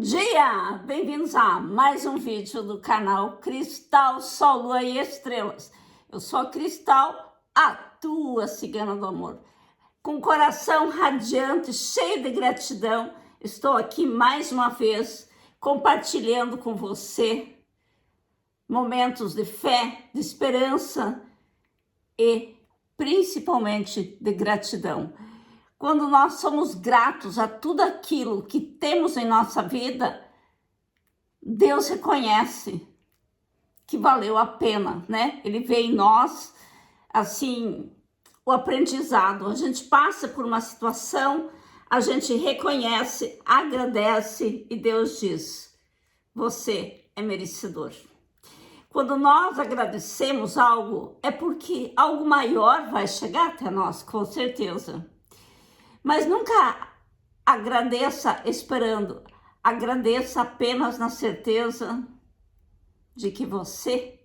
dia! Bem-vindos a mais um vídeo do canal Cristal, Sol, Lua e Estrelas. Eu sou a Cristal, a tua cigana do amor. Com o coração radiante, cheio de gratidão, estou aqui mais uma vez compartilhando com você momentos de fé, de esperança e principalmente de gratidão. Quando nós somos gratos a tudo aquilo que temos em nossa vida, Deus reconhece que valeu a pena, né? Ele vê em nós, assim, o aprendizado. A gente passa por uma situação, a gente reconhece, agradece e Deus diz, você é merecedor. Quando nós agradecemos algo, é porque algo maior vai chegar até nós, com certeza. Mas nunca agradeça esperando, agradeça apenas na certeza de que você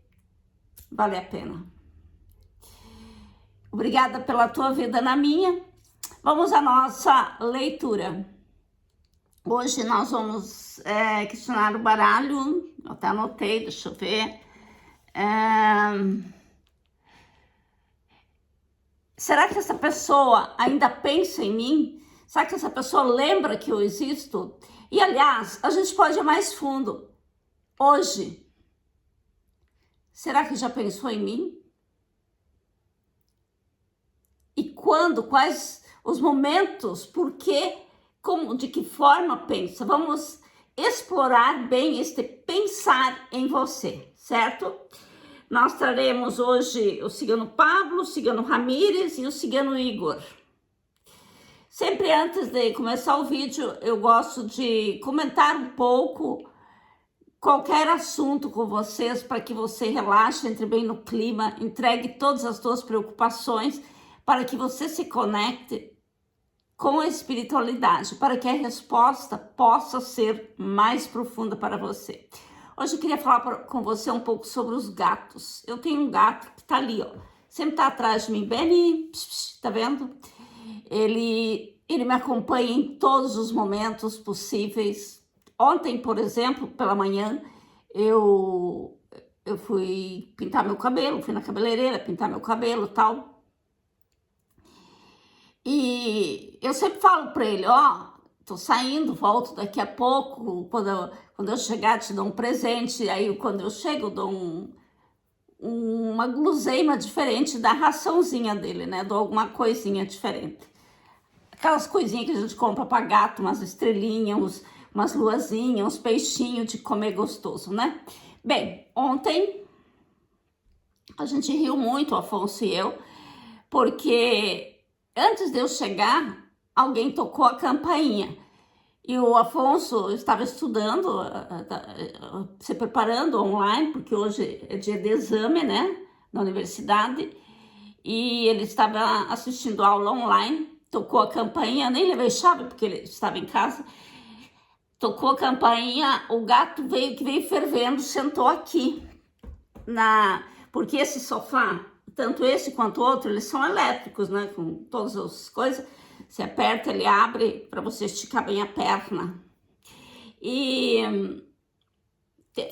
vale a pena. Obrigada pela tua vida na minha. Vamos à nossa leitura. Hoje nós vamos questionar o baralho, eu até anotei, deixa eu ver. Será que essa pessoa ainda pensa em mim? Será que essa pessoa lembra que eu existo? E, aliás, a gente pode ir mais fundo. Hoje, será que já pensou em mim? E quando? Quais os momentos? Por quê? Como? De que forma pensa? Vamos explorar bem este pensar em você, certo? Nós traremos hoje o cigano Pablo, o cigano Ramírez e o cigano Igor. Sempre antes de começar o vídeo, eu gosto de comentar um pouco qualquer assunto com vocês para que você relaxe, entre bem no clima, entregue todas as suas preocupações para que você se conecte com a espiritualidade, para que a resposta possa ser mais profunda para você. Hoje eu queria falar com você um pouco sobre os gatos. Eu tenho um gato que tá ali, ó. Sempre tá atrás de mim, Benny, tá vendo? Ele me acompanha em todos os momentos possíveis. Ontem, por exemplo, pela manhã, eu fui pintar meu cabelo, fui na cabeleireira pintar meu cabelo e tal. E eu sempre falo pra ele, ó, tô saindo, volto daqui a pouco, quando eu chegar te dou um presente, aí quando eu chego eu dou uma guloseima diferente da raçãozinha dele, né, dou alguma coisinha diferente. Aquelas coisinhas que a gente compra para gato, umas estrelinhas, umas luazinhas, uns peixinhos de comer gostoso, né? Bem, ontem a gente riu muito, o Afonso e eu, porque antes de eu chegar, alguém tocou a campainha. E o Afonso estava estudando, se preparando online, porque hoje é dia de exame, né, na universidade. E ele estava assistindo aula online, tocou a campainha, nem levei chave, porque ele estava em casa. Tocou a campainha, o gato veio fervendo, sentou aqui. Porque esse sofá, tanto esse quanto o outro, eles são elétricos, né? Com todas as coisas. Você aperta, ele abre para você esticar bem a perna. E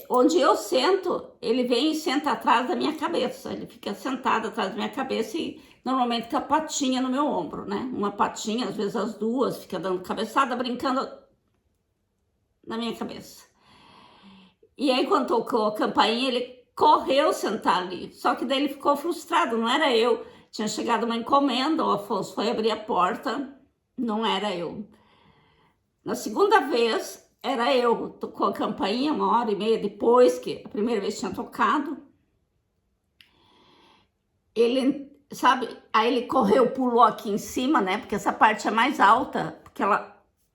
onde eu sento, ele vem e senta atrás da minha cabeça. Ele fica sentado atrás da minha cabeça e normalmente com a patinha no meu ombro, né? Uma patinha, às vezes as duas, fica dando cabeçada, brincando na minha cabeça. E aí, quando tocou a campainha, ele correu sentar ali. Só que daí ele ficou frustrado, não era eu. Tinha chegado uma encomenda, o Afonso foi abrir a porta, não era eu. Na segunda vez, era eu. Tocou a campainha 1h30 depois que a primeira vez tinha tocado. Ele, sabe, aí ele correu, pulou aqui em cima, né? Porque essa parte é mais alta, porque o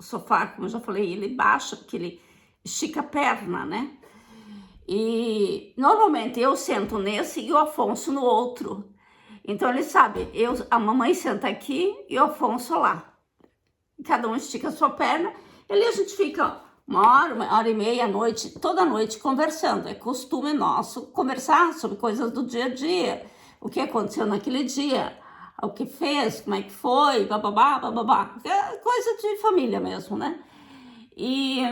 sofá, como eu já falei, ele baixa, porque ele estica a perna, né? E normalmente eu sento nesse e o Afonso no outro. Então ele sabe, a mamãe senta aqui e o Afonso lá. Cada um estica a sua perna. E ali a gente fica 1h30 à noite, toda noite conversando. É costume nosso conversar sobre coisas do dia a dia. O que aconteceu naquele dia, o que fez, como é que foi, bababá, bababá. É coisa de família mesmo, né? E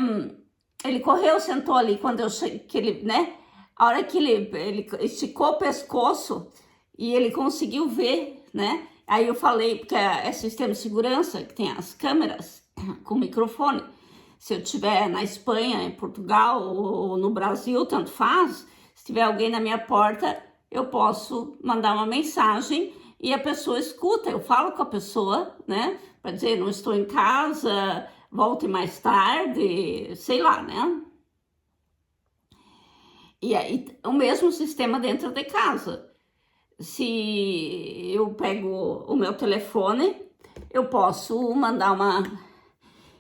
Ele correu, sentou ali quando eu cheguei, que ele, né? A hora que ele esticou o pescoço e ele conseguiu ver, né? Aí eu falei, porque é sistema de segurança, que tem as câmeras com microfone. Se eu estiver na Espanha, em Portugal ou no Brasil, tanto faz, se tiver alguém na minha porta, eu posso mandar uma mensagem e a pessoa escuta. Eu falo com a pessoa, né? Para dizer, não estou em casa, volte mais tarde, sei lá, né? E aí, o mesmo sistema dentro de casa. Se eu pego o meu telefone, eu posso mandar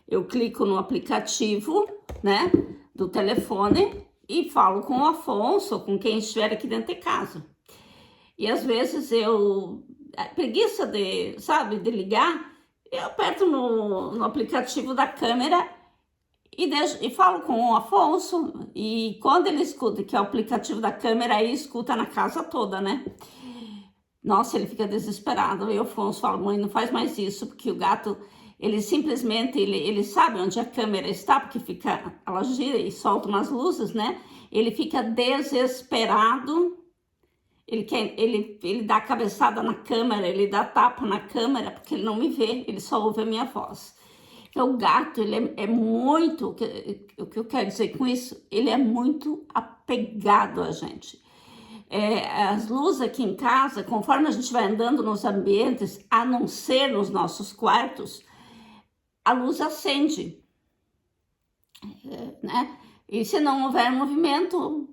eu clico no aplicativo, né, do telefone e falo com o Afonso ou com quem estiver aqui dentro de casa. E às vezes preguiça de, sabe, de ligar, eu aperto no aplicativo da câmera e falo com o Afonso, e quando ele escuta que é o aplicativo da câmera, aí escuta na casa toda, né? Nossa, ele fica desesperado. E o Afonso fala, mãe, não faz mais isso, porque o gato, ele simplesmente, ele sabe onde a câmera está, porque ela gira e solta umas luzes, né? Ele fica desesperado, ele dá a cabeçada na câmera, ele dá tapa na câmera, porque ele não me vê, ele só ouve a minha voz. Então, o gato, ele é muito, o que eu quero dizer com isso, ele é muito apegado a gente. As luzes aqui em casa, conforme a gente vai andando nos ambientes, a não ser nos nossos quartos, a luz acende, né? E se não houver movimento,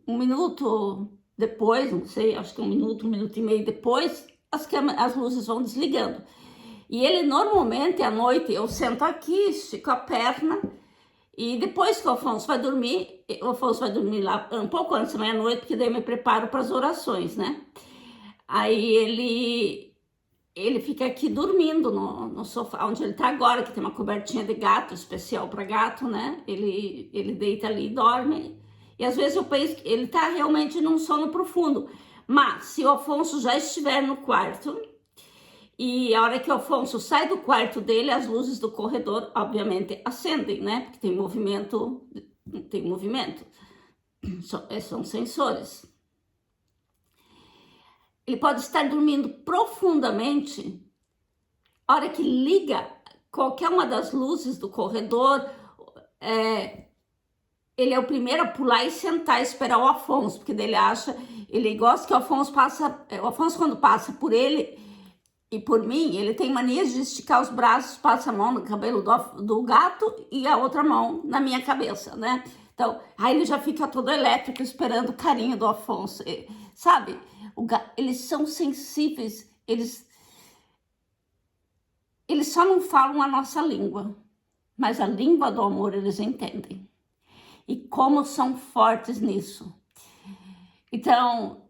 um minuto depois, não sei, acho que um minuto e meio depois, as luzes vão desligando. E ele normalmente à noite, eu sento aqui, estico a perna, e depois que o Afonso vai dormir lá um pouco antes da meia-noite, porque daí eu me preparo para as orações, né? Aí ele fica aqui dormindo no sofá, onde ele tá agora, que tem uma cobertinha de gato, especial para gato, né? Ele deita ali e dorme. E às vezes eu penso que ele tá realmente num sono profundo. Mas se o Afonso já estiver no quarto, e a hora que o Afonso sai do quarto dele, as luzes do corredor, obviamente, acendem, né? Porque tem movimento. São sensores. Ele pode estar dormindo profundamente. A hora que liga qualquer uma das luzes do corredor, ele é o primeiro a pular e sentar e esperar o Afonso, porque ele gosta que o Afonso quando passa por ele e por mim, ele tem mania de esticar os braços, passa a mão no cabelo do gato e a outra mão na minha cabeça, né? Então, aí ele já fica todo elétrico esperando o carinho do Afonso, sabe? Eles são sensíveis, eles só não falam a nossa língua, mas a língua do amor eles entendem. E como são fortes nisso. Então,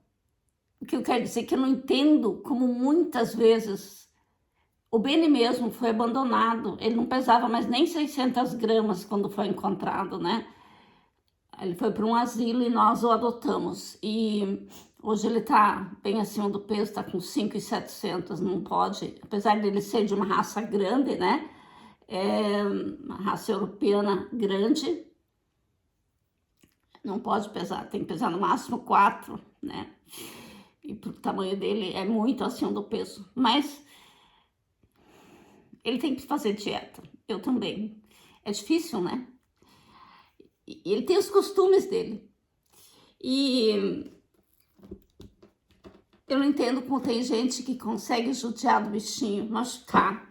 o que eu quero dizer é que eu não entendo como muitas vezes o Beni mesmo foi abandonado. Ele não pesava mais nem 600 gramas quando foi encontrado, né? Ele foi para um asilo e nós o adotamos. E hoje ele tá bem acima do peso, tá com 5.700, não pode. Apesar dele ser de uma raça grande, né? Uma raça europeana grande. Não pode pesar, tem que pesar no máximo 4, né? E pro tamanho dele é muito acima do peso. Mas ele tem que fazer dieta. Eu também. É difícil, né? E ele tem os costumes dele. E eu não entendo como tem gente que consegue judiar do bichinho, machucar,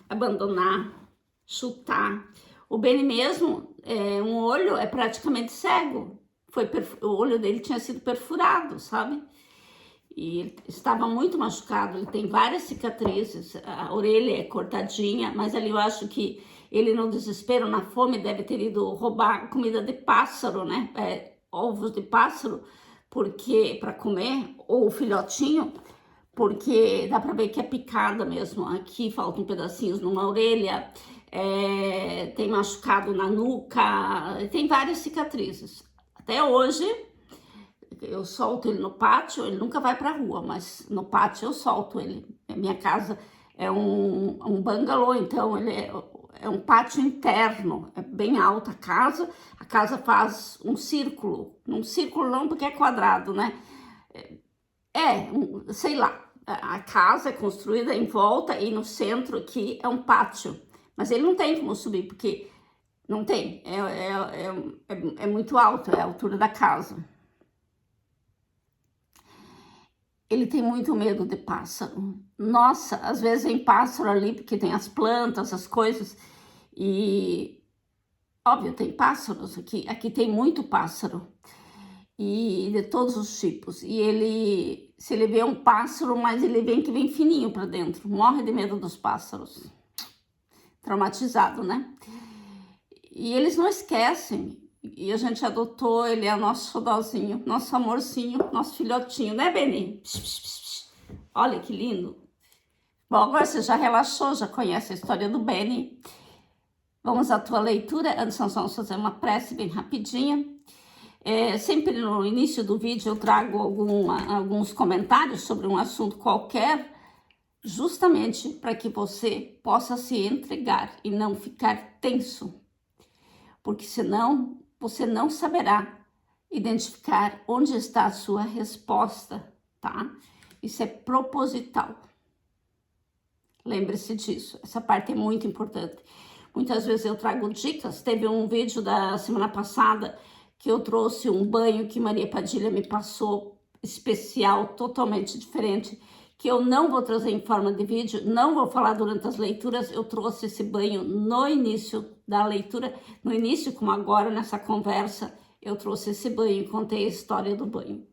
abandonar, chutar. O Beni mesmo, um olho é praticamente cego. O olho dele tinha sido perfurado, sabe? E ele estava muito machucado, ele tem várias cicatrizes, a orelha é cortadinha, mas ali eu acho que ele no desespero, na fome, deve ter ido roubar comida de pássaro, né? Ovos de pássaro, porque para comer, ou filhotinho, porque dá para ver que é picada mesmo. Aqui faltam pedacinhos numa orelha, tem machucado na nuca, tem várias cicatrizes. Até hoje, eu solto ele no pátio, ele nunca vai pra rua, mas no pátio eu solto ele. A minha casa é um bangalô, então ele é um pátio interno, é bem alta a casa faz um círculo não porque é quadrado, né? Sei lá, a casa é construída em volta e no centro aqui é um pátio, mas ele não tem como subir, porque não tem, é muito alto, é a altura da casa. Ele tem muito medo de pássaro. Nossa, às vezes vem pássaro ali, porque tem as plantas, as coisas, e óbvio, tem pássaros aqui. Aqui tem muito pássaro, e de todos os tipos. E ele, se ele vê um pássaro, mas ele vem fininho para dentro, morre de medo dos pássaros. Traumatizado, né? E eles não esquecem. E a gente adotou, ele é o nosso xodózinho, nosso amorzinho, nosso filhotinho, né, Beni? Olha que lindo. Bom, agora você já relaxou, já conhece a história do Beni. Vamos à tua leitura. Antes nós vamos fazer uma prece bem rapidinha. Sempre no início do vídeo eu trago alguns comentários sobre um assunto qualquer, justamente para que você possa se entregar e não ficar tenso. Porque senão você não saberá identificar onde está a sua resposta, tá? Isso é proposital. Lembre-se disso, essa parte é muito importante. Muitas vezes eu trago dicas, teve um vídeo da semana passada que eu trouxe um banho que Maria Padilha me passou, especial, totalmente diferente, que eu não vou trazer em forma de vídeo, não vou falar durante as leituras, eu trouxe esse banho no início da leitura, no início, como agora, nessa conversa, eu trouxe esse banho e contei a história do banho.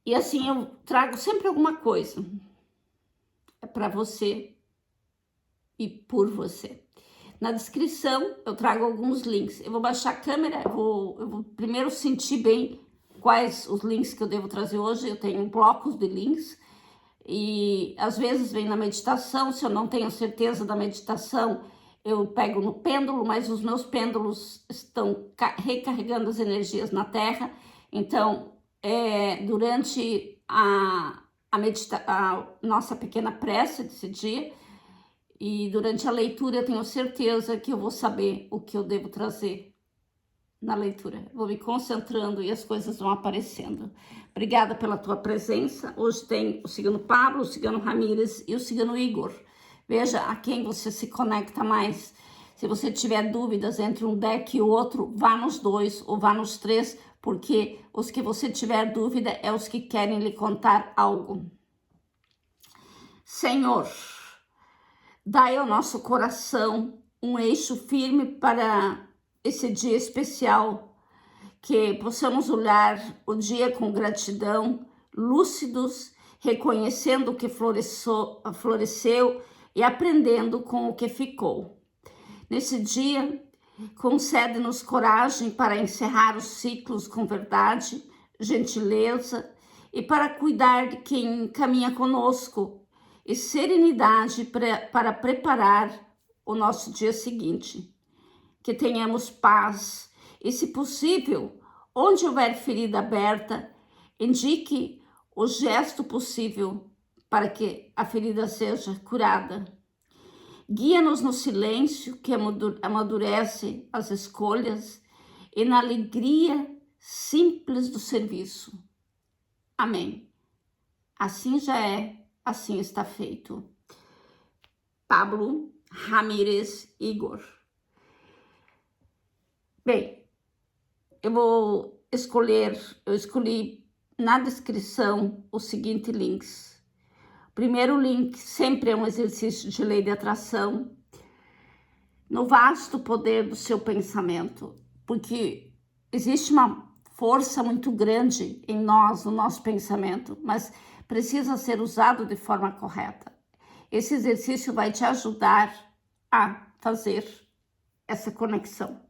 E assim, eu trago sempre alguma coisa para você e por você. Na descrição, eu trago alguns links. Eu vou baixar a câmera, eu vou primeiro sentir bem quais os links que eu devo trazer hoje. Eu tenho blocos de links e às vezes vem na meditação. Se eu não tenho certeza da meditação, eu pego no pêndulo, mas os meus pêndulos estão recarregando as energias na Terra. Então, durante a nossa pequena prece desse dia, e durante a leitura eu tenho certeza que eu vou saber o que eu devo trazer na leitura. Vou me concentrando e as coisas vão aparecendo. Obrigada pela tua presença. Hoje tem o cigano Pablo, o cigano Ramírez e o cigano Igor. Veja a quem você se conecta mais. Se você tiver dúvidas entre um deck e o outro, vá nos dois ou vá nos três, porque os que você tiver dúvida é os que querem lhe contar algo. Senhor, dai ao nosso coração um eixo firme para esse dia especial, que possamos olhar o dia com gratidão, lúcidos, reconhecendo o que floresceu e aprendendo com o que ficou. Nesse dia, concede-nos coragem para encerrar os ciclos com verdade, gentileza e para cuidar de quem caminha conosco, e serenidade para preparar o nosso dia seguinte. Que tenhamos paz e, se possível, onde houver ferida aberta, indique o gesto possível para que a ferida seja curada. Guia-nos no silêncio que amadurece as escolhas e na alegria simples do serviço. Amém. Assim já é. Assim está feito. Pablo, Ramírez, Igor. Bem, eu escolhi na descrição os seguintes links. O primeiro link sempre é um exercício de lei de atração, no vasto poder do seu pensamento, porque existe uma força muito grande em nós, no nosso pensamento, mas precisa ser usado de forma correta. Esse exercício vai te ajudar a fazer essa conexão.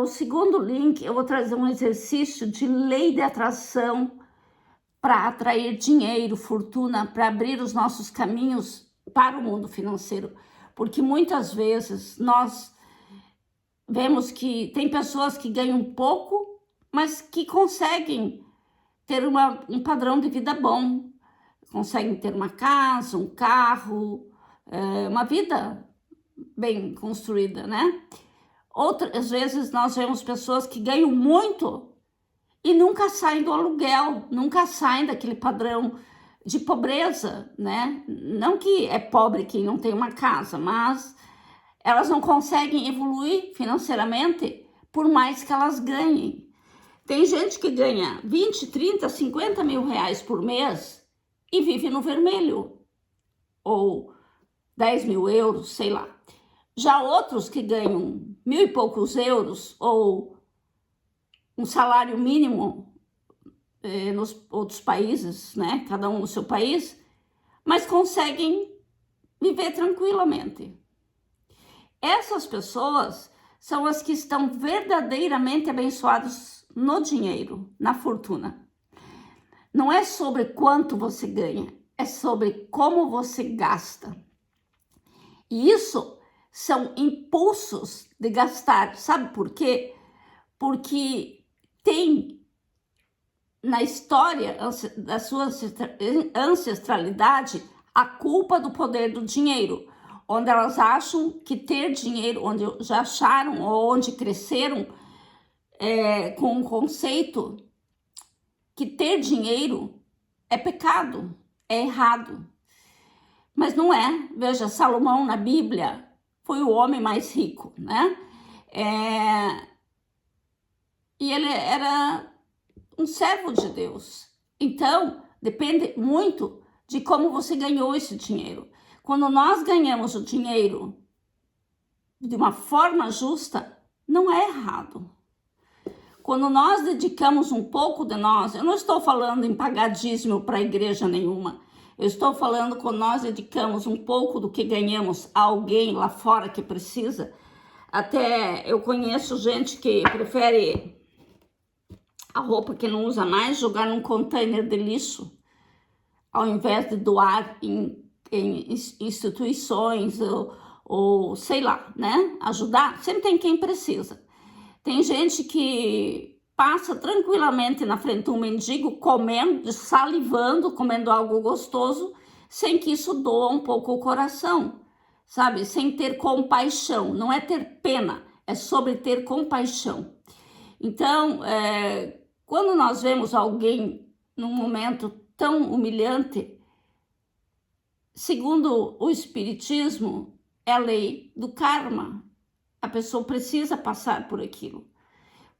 O segundo link, eu vou trazer um exercício de lei de atração para atrair dinheiro, fortuna, para abrir os nossos caminhos para o mundo financeiro. Porque muitas vezes nós vemos que tem pessoas que ganham pouco, mas que conseguem ter um padrão de vida bom, conseguem ter uma casa, um carro, uma vida bem construída, né? Outras vezes nós vemos pessoas que ganham muito e nunca saem do aluguel, nunca saem daquele padrão de pobreza, né? Não que é pobre quem não tem uma casa, mas elas não conseguem evoluir financeiramente por mais que elas ganhem. Tem gente que ganha 20, 30, 50 mil reais por mês e vive no vermelho, ou 10 mil euros, sei lá. Já outros que ganham 1.000 e poucos euros ou um salário mínimo nos outros países, né? Cada um no seu país, mas conseguem viver tranquilamente. Essas pessoas são as que estão verdadeiramente abençoadas no dinheiro, na fortuna. Não é sobre quanto você ganha, é sobre como você gasta. E isso são impulsos de gastar. Sabe por quê? Porque tem na história da sua ancestralidade a culpa do poder do dinheiro, onde elas acham que ter dinheiro, onde já acharam ou onde cresceram com um conceito que ter dinheiro é pecado, é errado. Mas não é. Veja, Salomão na Bíblia foi o homem mais rico, né? E ele era um servo de Deus. Então, depende muito de como você ganhou esse dinheiro. Quando nós ganhamos o dinheiro de uma forma justa, não é errado. Quando nós dedicamos um pouco de nós, eu não estou falando em pagar dízimo para igreja nenhuma, eu estou falando quando nós dedicamos um pouco do que ganhamos a alguém lá fora que precisa. Até eu conheço gente que prefere a roupa que não usa mais jogar num container de lixo, ao invés de doar em instituições ou sei lá, né? Ajudar. Sempre tem quem precisa. Tem gente que passa tranquilamente na frente de um mendigo comendo, salivando, comendo algo gostoso, sem que isso doa um pouco o coração, sabe? Sem ter compaixão. Não é ter pena, é sobre ter compaixão. Então, quando nós vemos alguém num momento tão humilhante, segundo o Espiritismo, é a lei do karma. A pessoa precisa passar por aquilo.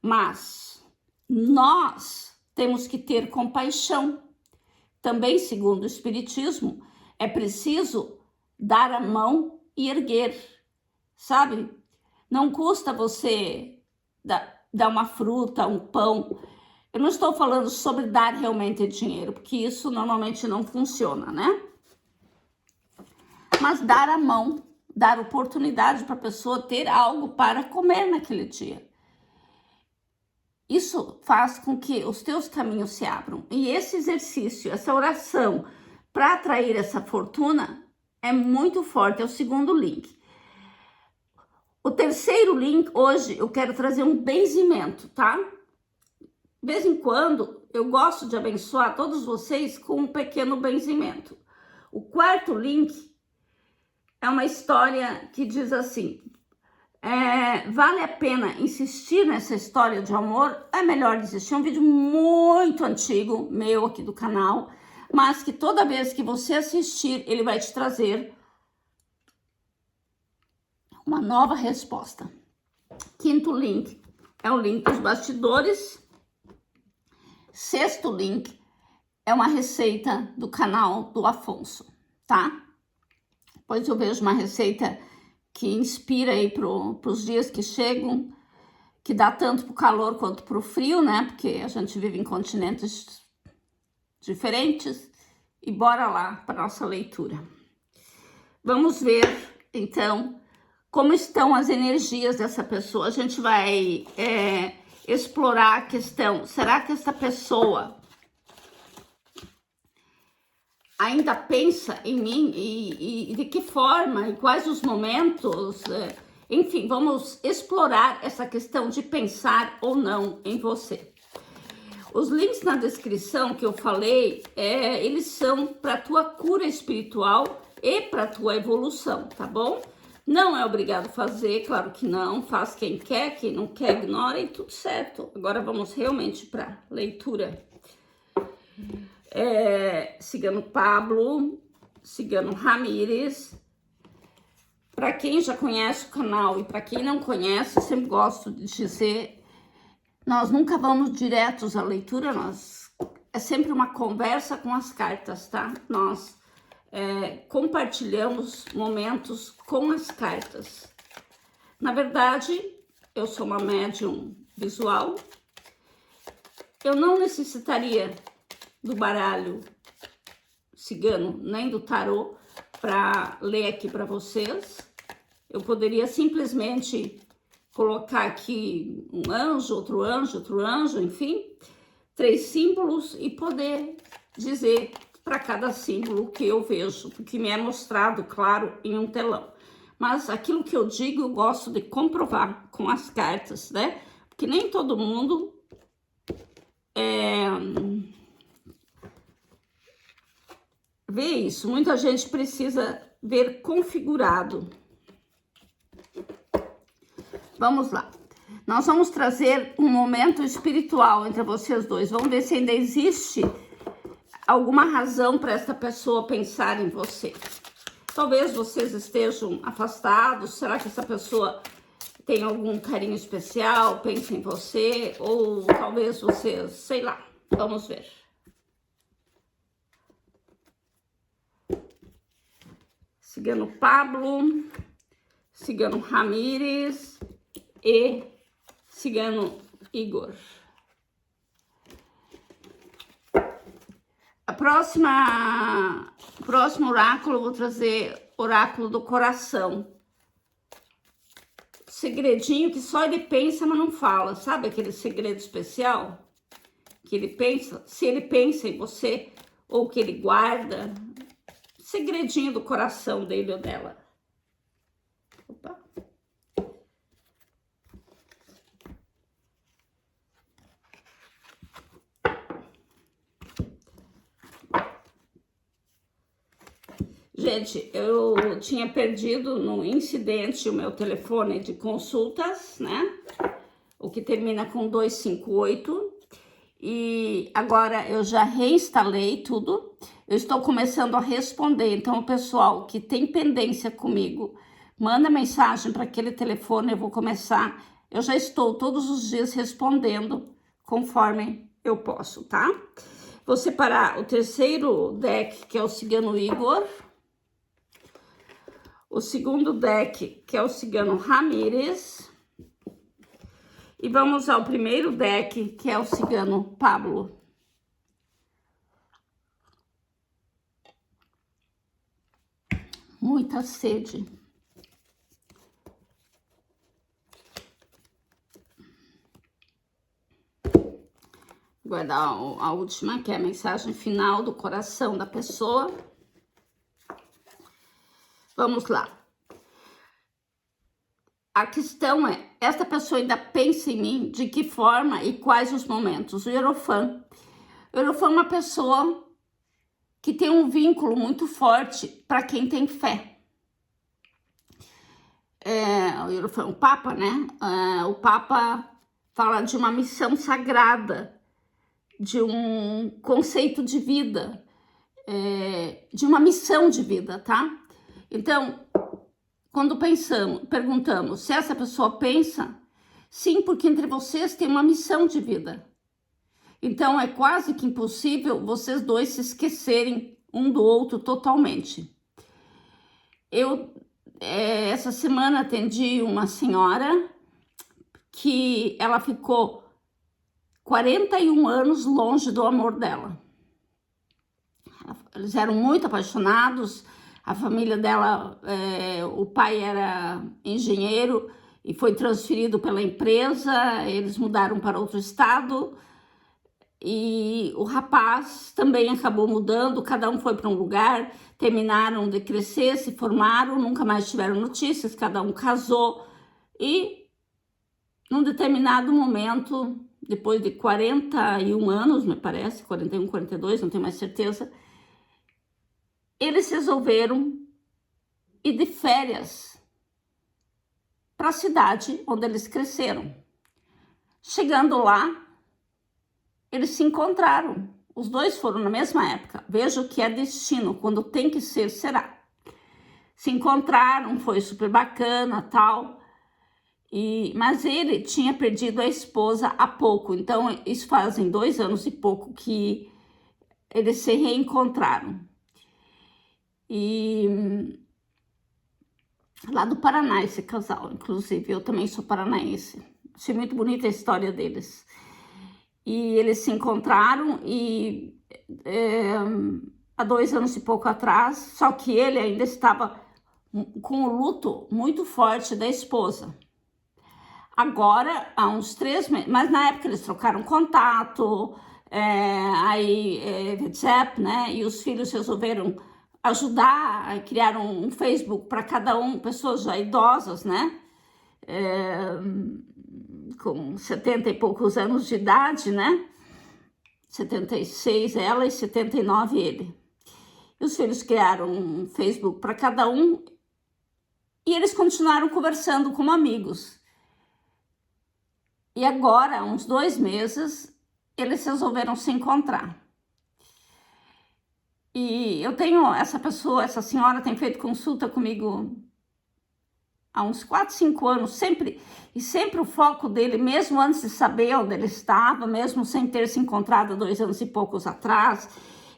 Mas nós temos que ter compaixão. Também, segundo o Espiritismo, é preciso dar a mão e erguer, sabe? Não custa você dar uma fruta, um pão. Eu não estou falando sobre dar realmente dinheiro, porque isso normalmente não funciona, né? Mas dar a mão, dar oportunidade para a pessoa ter algo para comer naquele dia. Isso faz com que os teus caminhos se abram. E esse exercício, essa oração para atrair essa fortuna é muito forte. É o segundo link. O terceiro link, hoje eu quero trazer um benzimento, tá? De vez em quando eu gosto de abençoar todos vocês com um pequeno benzimento. O quarto link é uma história que diz assim: vale a pena insistir nessa história de amor? É melhor desistir. É um vídeo muito antigo, meu aqui do canal, mas que toda vez que você assistir, ele vai te trazer uma nova resposta. Quinto link é o link dos bastidores. Sexto link é uma receita do canal do Afonso, tá? Depois eu vejo uma receita que inspira aí para os dias que chegam, que dá tanto para o calor quanto para o frio, né? Porque a gente vive em continentes diferentes. E bora lá para nossa leitura. Vamos ver, então, como estão as energias dessa pessoa. A gente vai explorar a questão: será que essa pessoa ainda pensa em mim e de que forma, e quais os momentos? Enfim, vamos explorar essa questão de pensar ou não em você. Os links na descrição que eu falei, eles são para a tua cura espiritual e para tua evolução, tá bom? Não é obrigado a fazer, claro que não, faz quem não quer, ignora e tudo certo. Agora vamos realmente para leitura. Cigano Pablo, Cigano Ramírez. Para quem já conhece o canal e para quem não conhece, eu sempre gosto de dizer, nós nunca vamos diretos à leitura, é sempre uma conversa com as cartas, tá? Nós compartilhamos momentos com as cartas. Na verdade, eu sou uma médium visual, eu não necessitaria do baralho cigano, nem do tarô, para ler aqui para vocês. Eu poderia simplesmente colocar aqui um anjo, outro anjo, enfim, 3 símbolos e poder dizer para cada símbolo que eu vejo, que me é mostrado, claro, em um telão. Mas aquilo que eu digo, eu gosto de comprovar com as cartas, né? Porque nem todo mundo vê isso. Muita gente precisa ver configurado. Vamos lá. Nós vamos trazer um momento espiritual entre vocês dois. Vamos ver se ainda existe alguma razão para essa pessoa pensar em você. Talvez vocês estejam afastados. Será que essa pessoa tem algum carinho especial? Pensa em você? Ou talvez vocês, sei lá. Vamos ver. Cigano Pablo, Cigano Ramírez e Cigano Igor. O próximo oráculo, eu vou trazer oráculo do coração. Segredinho que só ele pensa, mas não fala. Sabe aquele segredo especial? Que ele pensa, se ele pensa em você, ou que ele guarda. Segredinho do coração dele ou dela. Opa. Gente, eu tinha perdido no incidente o meu telefone de consultas, né? O que termina com 258. E agora eu já reinstalei tudo. Eu estou começando a responder. Então, o pessoal que tem pendência comigo, manda mensagem para aquele telefone. Eu vou começar. Eu já estou todos os dias respondendo conforme eu posso, tá? Vou separar o terceiro deck, que é o Cigano Igor. O segundo deck, que é o Cigano Ramírez. E vamos ao primeiro deck, que é o Cigano Pablo. Muita sede. Guardar a última, que é a mensagem final do coração da pessoa. Vamos lá. A questão é, esta pessoa ainda pensa em mim, de que forma e quais os momentos? O Hierophant. O Hierophant é uma pessoa que tem um vínculo muito forte para quem tem fé. O Hierophant, o Papa, né? O Papa fala de uma missão sagrada, de um conceito de vida, de uma missão de vida, tá? Então, quando perguntamos se essa pessoa pensa, sim, porque entre vocês tem uma missão de vida. Então, é quase que impossível vocês dois se esquecerem um do outro totalmente. Eu, essa semana, atendi uma senhora que ela ficou 41 anos longe do amor dela. Eles eram muito apaixonados. A família dela, o pai era engenheiro e foi transferido pela empresa, eles mudaram para outro estado e o rapaz também acabou mudando, cada um foi para um lugar, terminaram de crescer, se formaram, nunca mais tiveram notícias, cada um casou e num determinado momento, depois de 41 anos, me parece, 41, 42, não tenho mais certeza, eles resolveram ir de férias para a cidade onde eles cresceram. Chegando lá, eles se encontraram. Os dois foram na mesma época. Veja o que é destino, quando tem que ser, será. Se encontraram, foi super bacana, tal. Mas ele tinha perdido a esposa há pouco. Então, isso fazem 2 anos e pouco que eles se reencontraram. E lá do Paraná, esse casal, inclusive. Eu também sou paranaense. Achei muito bonita a história deles. E eles se encontraram há 2 anos e pouco atrás, só que ele ainda estava com o luto muito forte da esposa. Agora, há uns 3 meses, mas na época eles trocaram contato, WhatsApp, né? E os filhos resolveram ajudar, criaram um Facebook para cada um, pessoas já idosas, né? Com 70 e poucos anos de idade, né? 76 ela e 79 ele. E os filhos criaram um Facebook para cada um e eles continuaram conversando como amigos. E agora, há uns 2 meses, eles resolveram se encontrar. E eu tenho essa pessoa, essa senhora tem feito consulta comigo há uns 4, 5 anos, sempre o foco dele, mesmo antes de saber onde ele estava, mesmo sem ter se encontrado 2 anos e poucos atrás.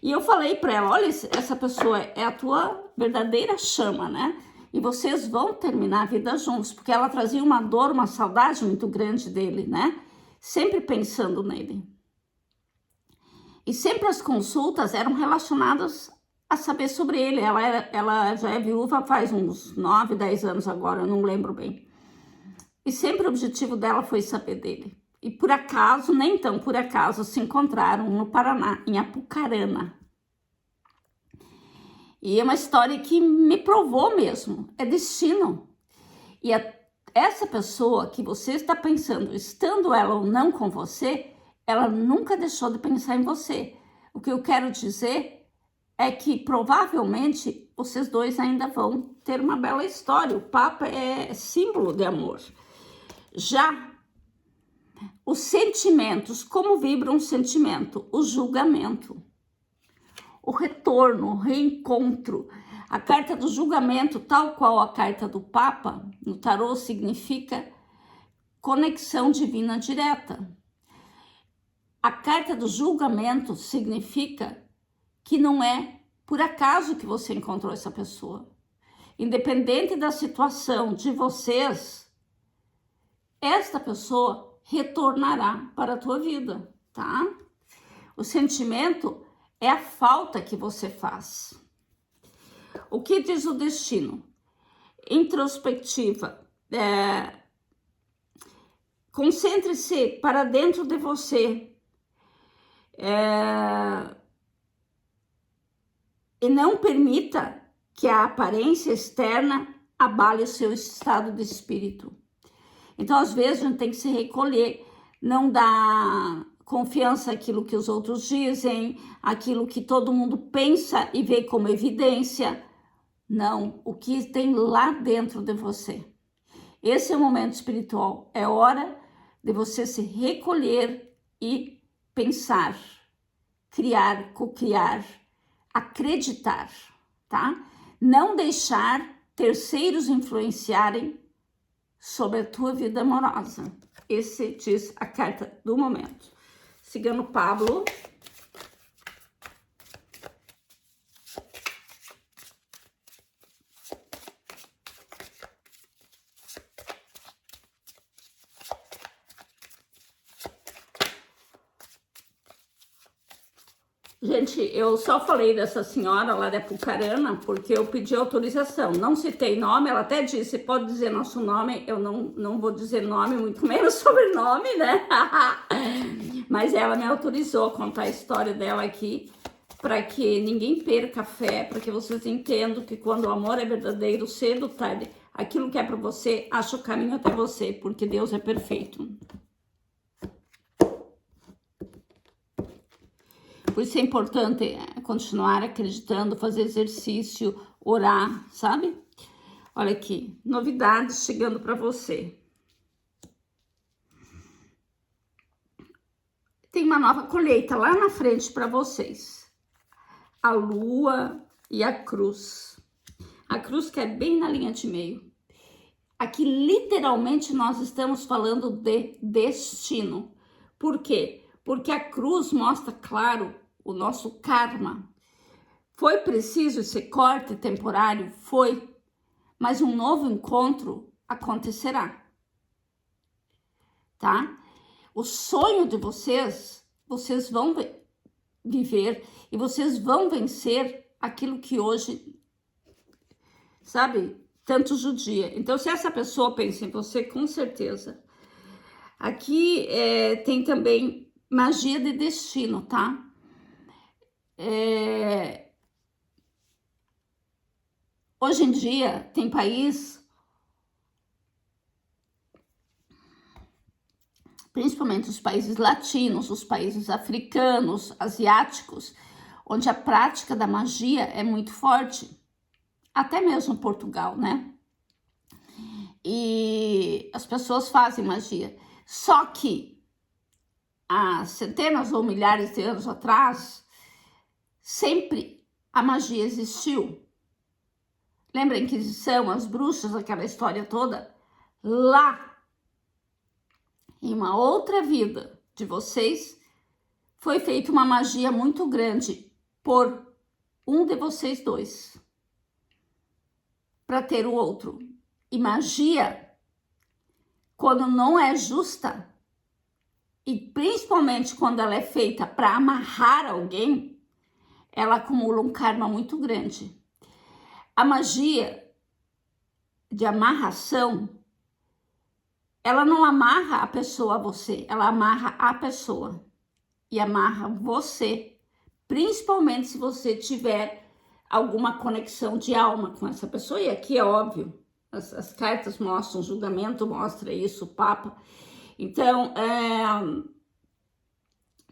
E eu falei para ela, olha, essa pessoa é a tua verdadeira chama, né? E vocês vão terminar a vida juntos, porque ela trazia uma dor, uma saudade muito grande dele, né? Sempre pensando nele. E sempre as consultas eram relacionadas a saber sobre ele. Ela já é viúva faz uns 9, 10 anos agora, eu não lembro bem. E sempre o objetivo dela foi saber dele. E por acaso, nem tão por acaso, se encontraram no Paraná, em Apucarana. E é uma história que me provou mesmo, é destino. E essa pessoa que você está pensando, estando ela ou não com você, ela nunca deixou de pensar em você. O que eu quero dizer é que provavelmente vocês dois ainda vão ter uma bela história. O Papa é símbolo de amor. Já os sentimentos, como vibra um sentimento? O julgamento, o retorno, o reencontro. A carta do julgamento, tal qual a carta do Papa, no tarô, significa conexão divina direta. A carta do julgamento significa que não é por acaso que você encontrou essa pessoa. Independente da situação de vocês, esta pessoa retornará para a tua vida, tá? O sentimento é a falta que você faz. O que diz o destino? Introspectiva. Concentre-se para dentro de você. E não permita que a aparência externa abale o seu estado de espírito. Então, às vezes, a gente tem que se recolher, não dar confiança àquilo que os outros dizem, aquilo que todo mundo pensa e vê como evidência. Não, o que tem lá dentro de você. Esse é o momento espiritual, é hora de você se recolher e pensar, criar, cocriar, acreditar, tá? Não deixar terceiros influenciarem sobre a tua vida amorosa. Esse diz a carta do momento. Cigano Pablo. Gente, eu só falei dessa senhora lá de Apucarana porque eu pedi autorização. Não citei nome, ela até disse, pode dizer nosso nome. Eu não vou dizer nome, muito menos sobrenome, né? Mas ela me autorizou a contar a história dela aqui para que ninguém perca a fé, para que vocês entendam que quando o amor é verdadeiro, cedo ou tarde, aquilo que é para você, acha o caminho até você, porque Deus é perfeito. Por isso é importante continuar acreditando, fazer exercício, orar, sabe? Olha aqui, novidades chegando para você. Tem uma nova colheita lá na frente para vocês. A lua e a cruz. A cruz que é bem na linha de meio. Aqui, literalmente, nós estamos falando de destino. Por quê? Porque a cruz mostra, claro, o nosso karma. Foi preciso esse corte temporário? Foi. Mas um novo encontro acontecerá. Tá? O sonho de vocês, vocês vão viver e vocês vão vencer aquilo que hoje, sabe, tanto judia. Então, se essa pessoa pensa em você, com certeza. Aqui tem também magia de destino, tá? Hoje em dia, tem país, principalmente os países latinos, os países africanos, asiáticos, onde a prática da magia é muito forte. Até mesmo Portugal, né? E as pessoas fazem magia. Só que há centenas ou milhares de anos atrás, sempre a magia existiu. Lembra a Inquisição, as bruxas, aquela história toda? Lá, em uma outra vida de vocês, foi feita uma magia muito grande por um de vocês dois, para ter o outro. E magia, quando não é justa, e principalmente quando ela é feita para amarrar alguém, ela acumula um karma muito grande. A magia de amarração, ela não amarra a pessoa a você, ela amarra a pessoa e amarra você, principalmente se você tiver alguma conexão de alma com essa pessoa. E aqui é óbvio, as cartas mostram, o julgamento mostra isso, o Papa. Então,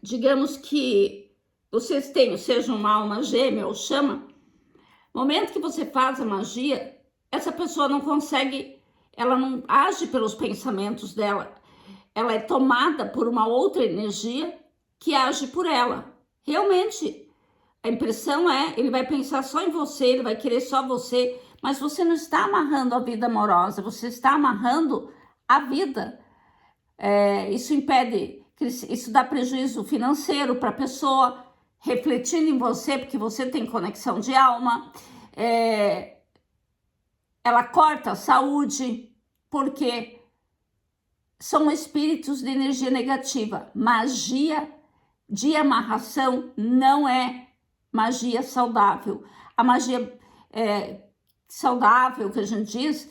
digamos que vocês tenham, seja uma alma gêmea ou chama, no momento que você faz a magia, essa pessoa não consegue, ela não age pelos pensamentos dela, ela é tomada por uma outra energia que age por ela. Realmente, a impressão é, ele vai pensar só em você, ele vai querer só você, mas você não está amarrando a vida amorosa, você está amarrando a vida. Isso impede, isso dá prejuízo financeiro para a pessoa, refletindo em você, porque você tem conexão de alma. Ela corta a saúde, porque são espíritos de energia negativa. Magia de amarração não é magia saudável. A magia saudável, que a gente diz,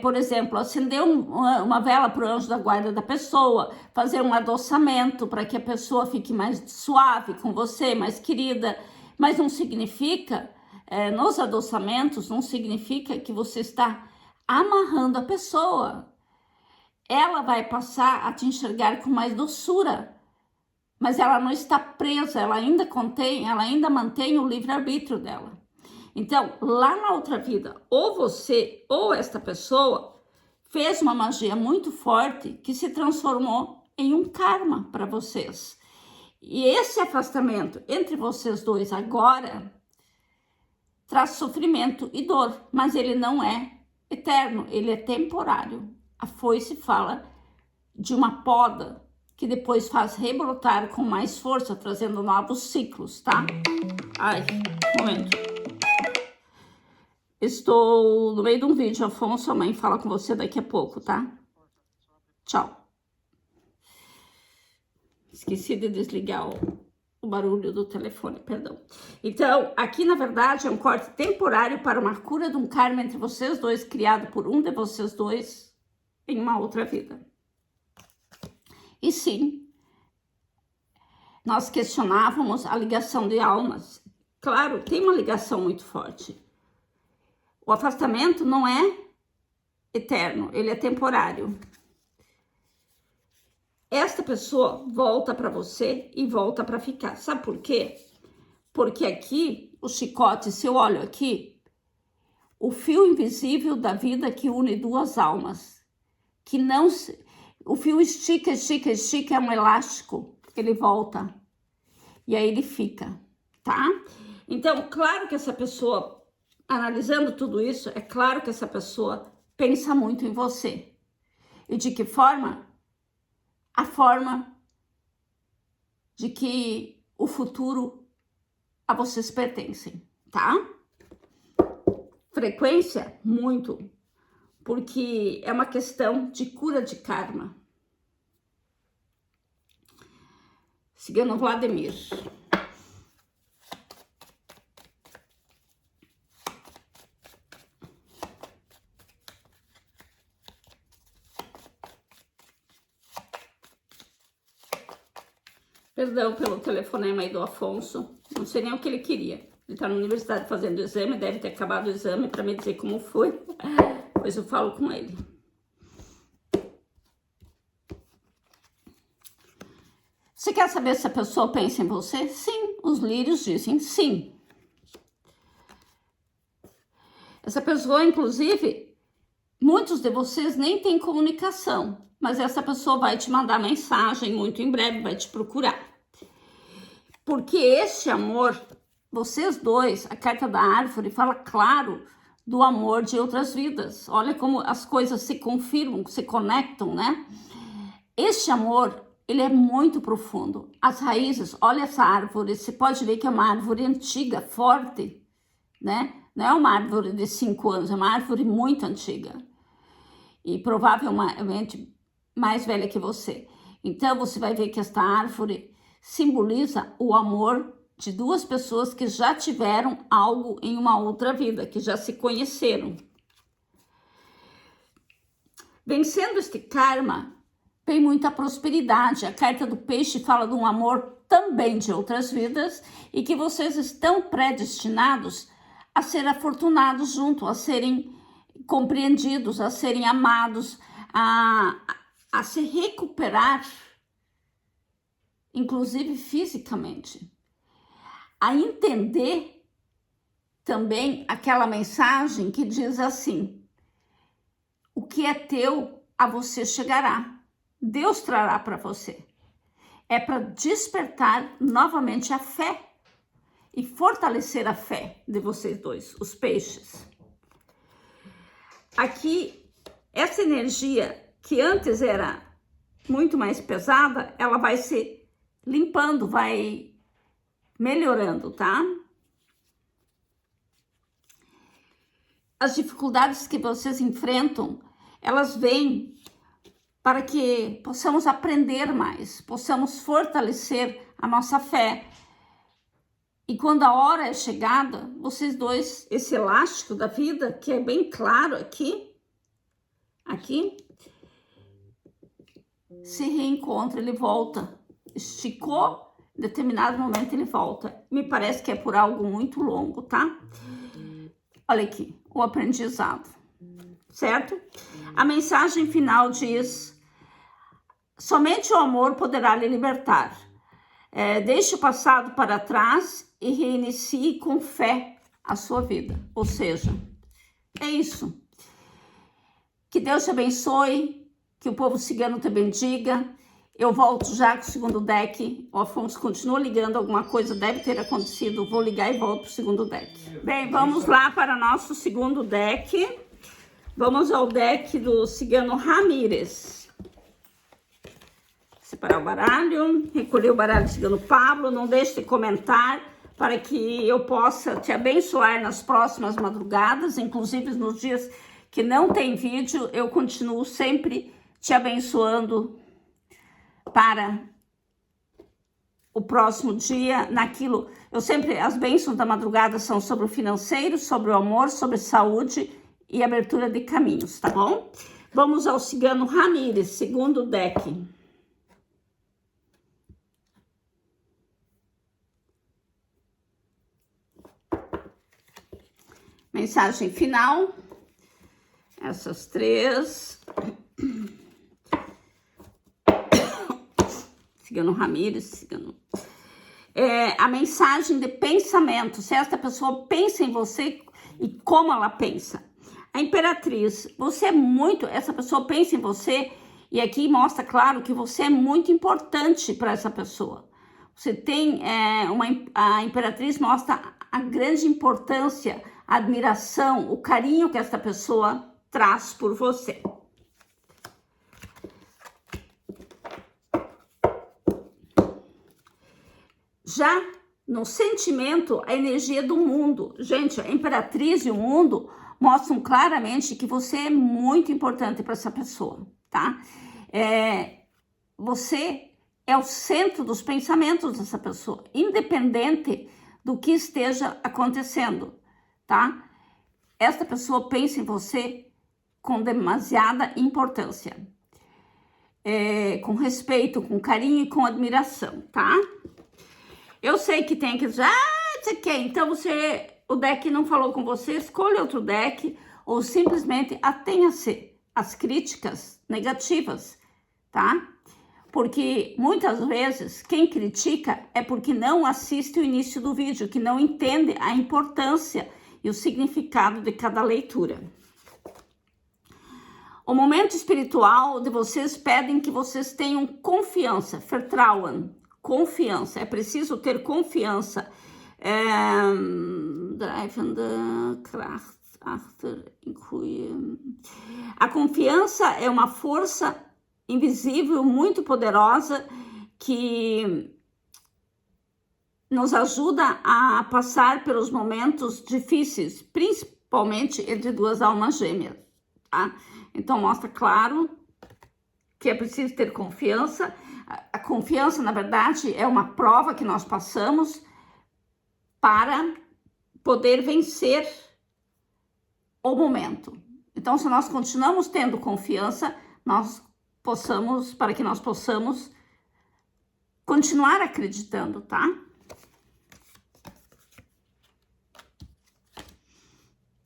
por exemplo, acender uma vela para o anjo da guarda da pessoa, fazer um adoçamento para que a pessoa fique mais suave com você, mais querida, mas não significa, nos adoçamentos, não significa que você está amarrando a pessoa. Ela vai passar a te enxergar com mais doçura, mas ela não está presa, ela ainda mantém o livre-arbítrio dela. Então, lá na outra vida, ou você ou esta pessoa fez uma magia muito forte que se transformou em um karma para vocês. E esse afastamento entre vocês dois agora traz sofrimento e dor, mas ele não é eterno, ele é temporário. A foice fala de uma poda que depois faz rebrotar com mais força, trazendo novos ciclos, tá? Ai, momento. Estou no meio de um vídeo, Afonso, a mãe fala com você daqui a pouco, tá? Tchau. Esqueci de desligar o barulho do telefone, perdão. Então, aqui na verdade é um corte temporário para uma cura de um karma entre vocês dois, criado por um de vocês dois em uma outra vida. E sim, nós questionávamos a ligação de almas. Claro, tem uma ligação muito forte. O afastamento não é eterno, ele é temporário. Esta pessoa volta para você e volta para ficar. Sabe por quê? Porque aqui, o chicote, se eu olho aqui, o fio invisível da vida que une duas almas. Que não se... O fio estica, estica, estica, é um elástico, ele volta. E aí ele fica, tá? Então, claro que essa pessoa, analisando tudo isso, é claro que essa pessoa pensa muito em você. E de que forma? A forma de que o futuro a vocês pertencem, tá? Frequência, muito, porque é uma questão de cura de karma. Cigano Vladimir. Perdão pelo telefonema aí do Afonso, não sei nem o que ele queria. Ele tá na universidade fazendo o exame, deve ter acabado o exame para me dizer como foi. Depois eu falo com ele. Você quer saber se a pessoa pensa em você? Sim, os lírios dizem sim. Essa pessoa, inclusive, muitos de vocês nem têm comunicação, mas essa pessoa vai te mandar mensagem muito em breve, vai te procurar. Porque este amor, vocês dois, a carta da árvore fala claro do amor de outras vidas. Olha como as coisas se confirmam, se conectam, né? Este amor, ele é muito profundo. As raízes, olha essa árvore, você pode ver que é uma árvore antiga, forte, né? Não é uma árvore de 5 anos, é uma árvore muito antiga. E provavelmente mais velha que você. Então, você vai ver que esta árvore simboliza o amor de duas pessoas que já tiveram algo em uma outra vida, que já se conheceram. Vencendo este karma, vem muita prosperidade. A carta do peixe fala de um amor também de outras vidas e que vocês estão predestinados a ser afortunados junto, a serem compreendidos, a serem amados, a se recuperar, inclusive fisicamente, a entender também aquela mensagem que diz assim: o que é teu, a você chegará. Deus trará para você. É para despertar novamente a fé e fortalecer a fé de vocês dois, os peixes. Aqui, essa energia que antes era muito mais pesada, ela vai se limpando, vai melhorando, tá? As dificuldades que vocês enfrentam, elas vêm para que possamos aprender mais, possamos fortalecer a nossa fé. E quando a hora é chegada, vocês dois, esse elástico da vida, que é bem claro aqui, se reencontra, ele volta. Esticou, em determinado momento ele volta. Me parece que é por algo muito longo, tá? Olha aqui, o aprendizado, certo? A mensagem final diz: somente o amor poderá lhe libertar. Deixe o passado para trás e reinicie com fé a sua vida. Ou seja, é isso. Que Deus te abençoe, que o povo cigano te bendiga. Eu volto já com o segundo deck. O Afonso continua ligando, alguma coisa deve ter acontecido. Vou ligar e volto para o segundo deck. Bem, vamos lá para nosso segundo deck. Vamos ao deck do cigano Ramírez. Separar o baralho, recolher o baralho do cigano Pablo. Não deixe de comentar para que eu possa te abençoar nas próximas madrugadas, inclusive nos dias que não tem vídeo, eu continuo sempre te abençoando para o próximo dia, naquilo, as bênçãos da madrugada são sobre o financeiro, sobre o amor, sobre saúde e abertura de caminhos, tá bom? Vamos ao cigano Ramírez, segundo deck. Mensagem final, essas três. Cigano Ramírez, cigano. A mensagem de pensamento, se esta pessoa pensa em você, e como ela pensa. A Imperatriz, você é muito, essa pessoa pensa em você e aqui mostra claro que você é muito importante para essa pessoa. Você tem a Imperatriz mostra a grande importância, a admiração, o carinho que essa pessoa traz por você. Já no sentimento, a energia do mundo. Gente, a Imperatriz e o mundo mostram claramente que você é muito importante para essa pessoa, tá? Você é o centro dos pensamentos dessa pessoa, independente do que esteja acontecendo, tá? Essa pessoa pensa em você com demasiada importância, com respeito, com carinho e com admiração, tá? Eu sei que tem que dizer, você quer, então o deck não falou com você, escolha outro deck ou simplesmente atenha-se às críticas negativas, tá? Porque muitas vezes quem critica é porque não assiste o início do vídeo, que não entende a importância e o significado de cada leitura. O momento espiritual de vocês pedem que vocês tenham confiança, Vertrauen, confiança, é preciso ter confiança. A confiança é uma força invisível, muito poderosa, que nos ajuda a passar pelos momentos difíceis, principalmente entre duas almas gêmeas, tá? Então mostra claro que é preciso ter confiança. A confiança, na verdade, é uma prova que nós passamos para poder vencer o momento. Então, se nós continuamos tendo confiança, para que nós possamos continuar acreditando, tá?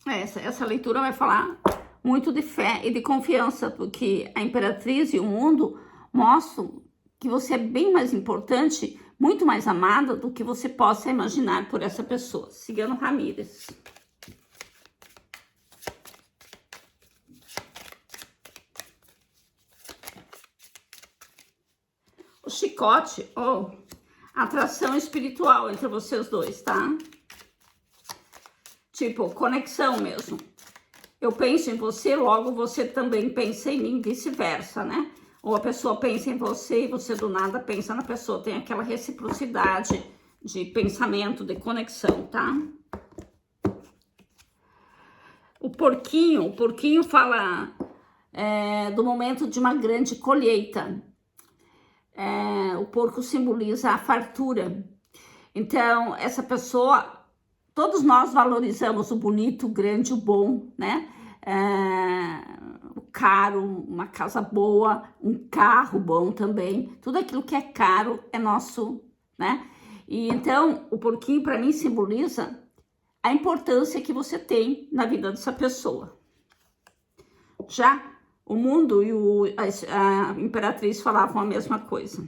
Essa leitura vai falar muito de fé e de confiança, porque a Imperatriz e o mundo mostram que você é bem mais importante, muito mais amada do que você possa imaginar por essa pessoa. Cigano Ramírez. O chicote, atração espiritual entre vocês dois, tá? Tipo, conexão mesmo. Eu penso em você, logo você também pensa em mim, vice-versa, né? Ou a pessoa pensa em você e você do nada pensa na pessoa. Tem aquela reciprocidade de pensamento, de conexão, tá? O porquinho fala do momento de uma grande colheita. O porco simboliza a fartura. Então, essa pessoa, todos nós valorizamos o bonito, o grande, o bom, né? O caro, uma casa boa, um carro bom também. Tudo aquilo que é caro é nosso, né? E então, o porquinho para mim simboliza a importância que você tem na vida dessa pessoa. Já o mundo e a Imperatriz falavam a mesma coisa.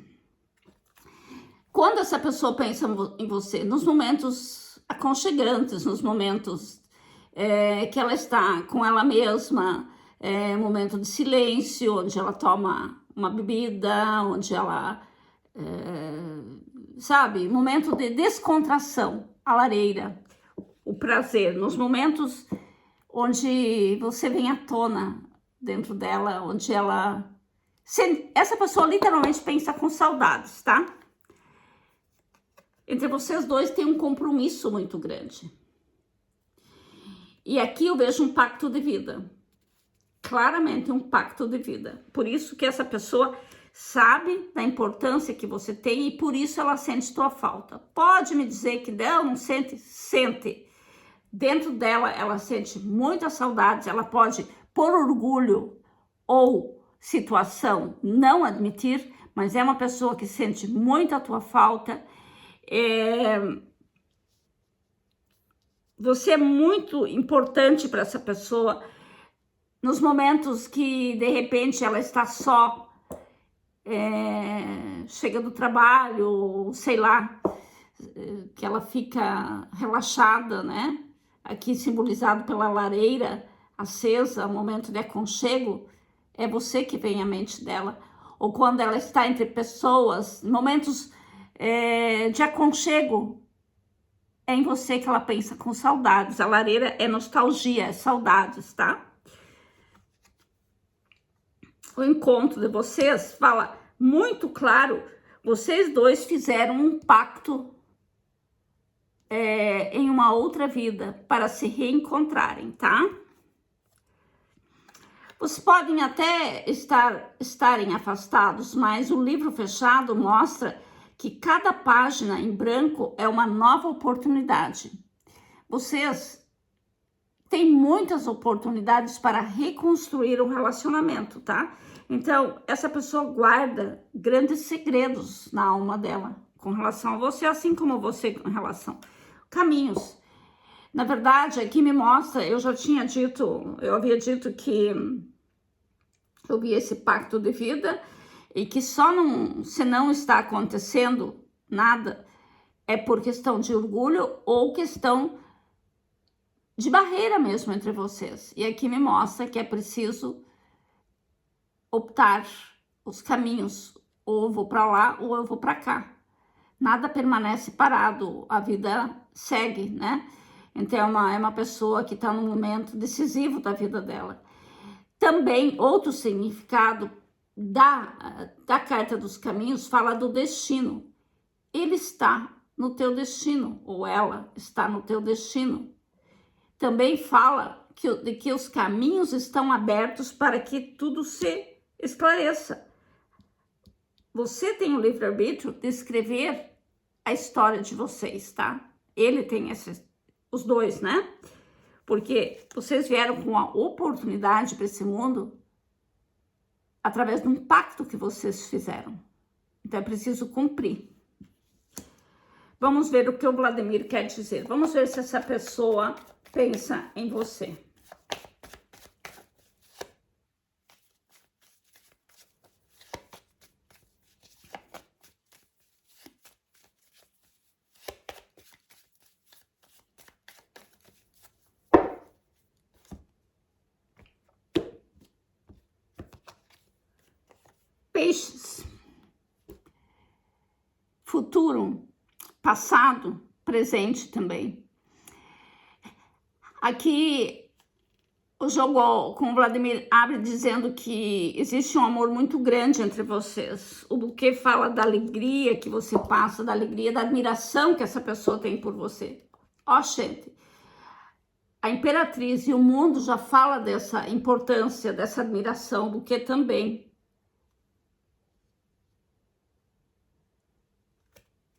Quando essa pessoa pensa em você, nos momentos aconchegantes, nos momentos que ela está com ela mesma, momento de silêncio, onde ela toma uma bebida, onde ela, sabe, momento de descontração, a lareira, o prazer, nos momentos onde você vem à tona dentro dela, onde ela... Essa pessoa literalmente pensa com saudades, tá? Entre vocês dois tem um compromisso muito grande. E aqui eu vejo um pacto de vida. Claramente um pacto de vida. Por isso que essa pessoa sabe da importância que você tem e por isso ela sente tua falta. Pode me dizer que dela não sente? Sente. Dentro dela ela sente muitas saudades, ela pode, por orgulho ou situação, não admitir, mas é uma pessoa que sente muito a tua falta. Você é muito importante para essa pessoa nos momentos que de repente ela está só, chega do trabalho, sei lá, que ela fica relaxada, né? aqui simbolizado pela lareira acesa, momento de aconchego, é você que vem à mente dela. Ou quando ela está entre pessoas, momentos de aconchego, é em você que ela pensa com saudades. A lareira é nostalgia, é saudades, tá? O encontro de vocês fala muito claro, vocês dois fizeram um pacto em uma outra vida para se reencontrarem, tá? Vocês podem até estarem afastados, mas o livro fechado mostra que cada página em branco é uma nova oportunidade. Vocês têm muitas oportunidades para reconstruir um relacionamento, tá? Então, essa pessoa guarda grandes segredos na alma dela com relação a você, assim como você com relação a caminhos. Na verdade, aqui me mostra, eu havia dito que eu vi esse pacto de vida e que se não está acontecendo nada, é por questão de orgulho ou questão de barreira mesmo entre vocês. E aqui me mostra que é preciso optar os caminhos, ou eu vou para lá ou eu vou para cá. Nada permanece parado, a vida segue, né? Então é uma pessoa que está num momento decisivo da vida dela. Também outro significado da carta dos caminhos fala do destino. Ele está no teu destino, ou ela está no teu destino. Também fala de que os caminhos estão abertos para que tudo se esclareça. Você tem o livre-arbítrio de escrever a história de vocês, tá? Ele tem os dois, né? Porque vocês vieram com a oportunidade para esse mundo através de um pacto que vocês fizeram. Então é preciso cumprir. Vamos ver o que o Vladimir quer dizer. Vamos ver se essa pessoa pensa em você. Peixes. Futuro, passado, presente também. Aqui o jogo com o Vladimir abre dizendo que existe um amor muito grande entre vocês. O buquê fala da alegria que você passa, da alegria, da admiração que essa pessoa tem por você. Ó, gente, a Imperatriz e o mundo já fala dessa importância, dessa admiração, o buquê também.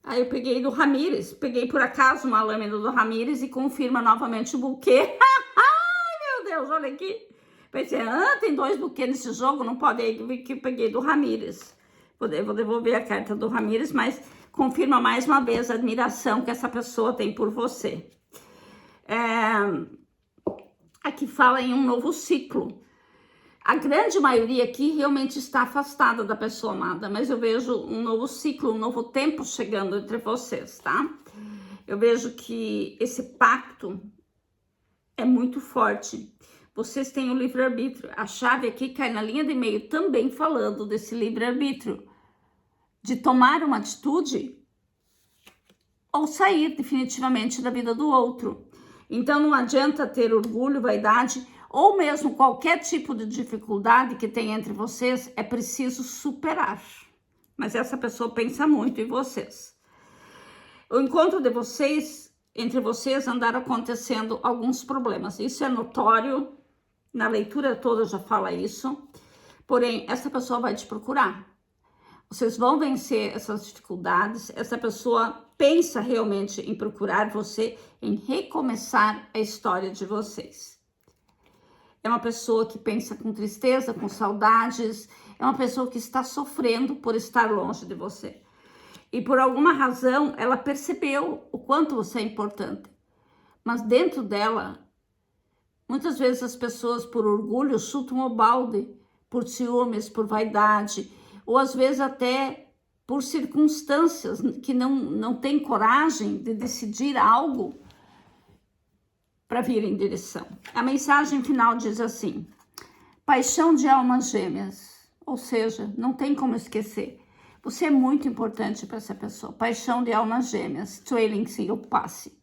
Aí eu peguei do Ramírez, peguei por acaso uma lâmina do Ramírez e confirma novamente o buquê. Ai, meu Deus, olha aqui. Pensei, tem 2 buquês nesse jogo, não pode ir, que peguei do Ramírez. Vou devolver a carta do Ramírez, mas confirma mais uma vez a admiração que essa pessoa tem por você. Aqui fala em um novo ciclo. A grande maioria aqui realmente está afastada da pessoa amada, mas eu vejo um novo ciclo, um novo tempo chegando entre vocês, tá? Eu vejo que esse pacto é muito forte. Vocês têm o livre-arbítrio. A chave aqui cai na linha de meio também falando desse livre-arbítrio. De tomar uma atitude ou sair definitivamente da vida do outro. Então não adianta ter orgulho, vaidade ou mesmo qualquer tipo de dificuldade que tem entre vocês, é preciso superar. Mas essa pessoa pensa muito em vocês. O encontro de vocês, entre vocês, andaram acontecendo alguns problemas. Isso é notório, na leitura toda já fala isso. Porém, essa pessoa vai te procurar. Vocês vão vencer essas dificuldades. Essa pessoa pensa realmente em procurar você, em recomeçar a história de vocês. É uma pessoa que pensa com tristeza, com saudades. É uma pessoa que está sofrendo por estar longe de você. E por alguma razão, ela percebeu o quanto você é importante. Mas dentro dela, muitas vezes as pessoas, por orgulho, chutam o balde, por ciúmes, por vaidade, ou às vezes até por circunstâncias que não tem coragem de decidir algo para vir em direção. A mensagem final diz assim: paixão de almas gêmeas, ou seja, não tem como esquecer. Você é muito importante para essa pessoa. Paixão de almas gêmeas, Tweeling o passe.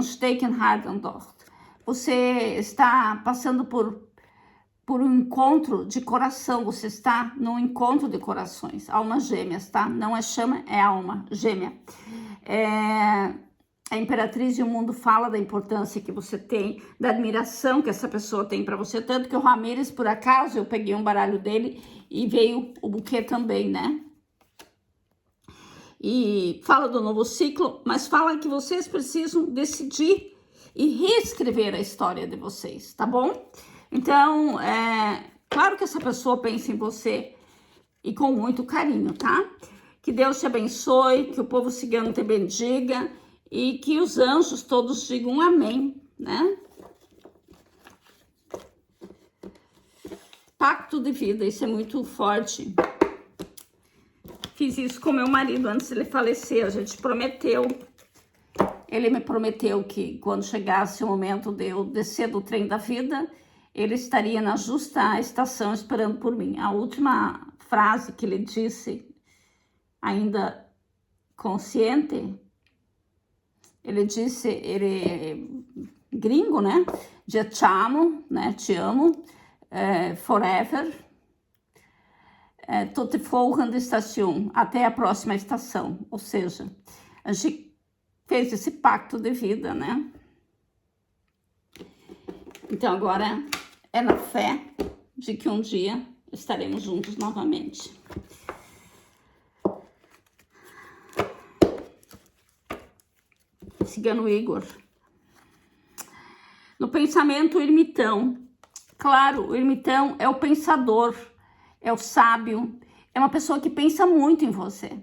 Stecken Hardendort. Você está passando por um encontro de coração. Você está num encontro de corações. Almas gêmeas, tá? Não é chama, é alma gêmea. A Imperatriz e o Mundo fala da importância que você tem, da admiração que essa pessoa tem para você, tanto que o Ramírez, por acaso, eu peguei um baralho dele e veio o buquê também, né? E fala do novo ciclo, mas fala que vocês precisam decidir e reescrever a história de vocês, tá bom? Então, claro que essa pessoa pensa em você e com muito carinho, tá? Que Deus te abençoe, que o povo cigano te bendiga, e que os anjos todos digam amém, né? Pacto de vida, isso é muito forte. Fiz isso com meu marido antes dele falecer, a gente prometeu. Ele me prometeu que quando chegasse o momento de eu descer do trem da vida, ele estaria na justa estação esperando por mim. A última frase que ele disse, ainda consciente, ele disse, ele é gringo, né? Te amo, né? Te amo, forever. Tot volgende station, até a próxima estação. Ou seja, a gente fez esse pacto de vida, né? Então agora é na fé de que um dia estaremos juntos novamente. Cigano Igor. No pensamento, o ermitão. Claro, o ermitão é o pensador, é o sábio, é uma pessoa que pensa muito em você.